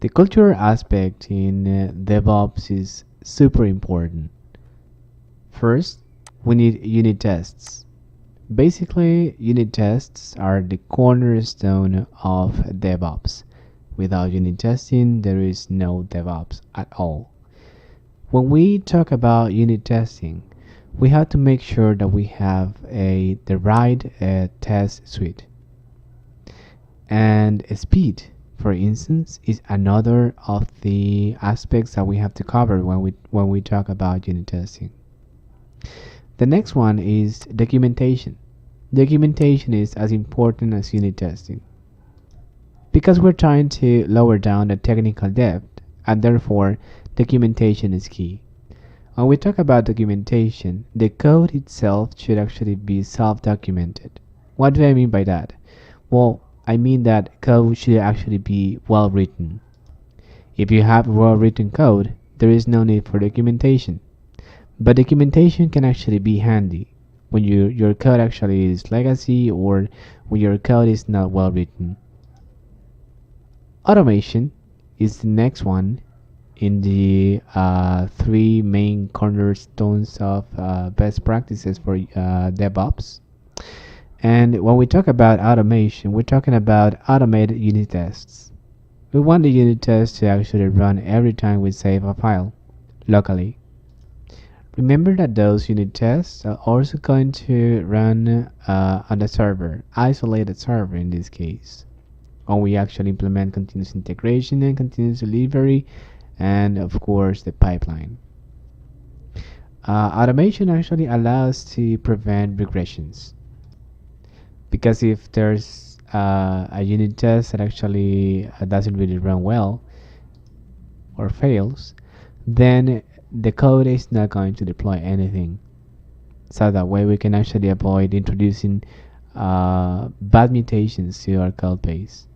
The cultural aspect in DevOps is super important. First, we need unit tests. Basically, unit tests are the cornerstone of DevOps. Without unit testing, there is no DevOps at all. When we talk about unit testing, we have to make sure that we have the right test suite. And speed, for instance, is another of the aspects that we have to cover when we talk about unit testing. The next one is documentation. Documentation is as important as unit testing because we're trying to lower down the technical debt, and therefore documentation is key. When we talk about documentation, the code itself should actually be self-documented. What do I mean by that? Well, I mean that code should actually be well written. If you have well written code, there is no need for documentation. But documentation can actually be handy when your code actually is legacy or when your code is not well written. Automation is the next one in the three main cornerstones of best practices for DevOps. And when we talk about automation, we're talking about automated unit tests. We want the unit test to actually run every time we save a file locally. Remember that those unit tests are also going to run on the server, isolated server in this case, when we actually implement continuous integration and continuous delivery, and of course the pipeline. Automation actually allows to prevent regressions because if there's a unit test that actually doesn't really run well or fails, then the code is not going to deploy anything. So that way we can actually avoid introducing bad mutations to our code base.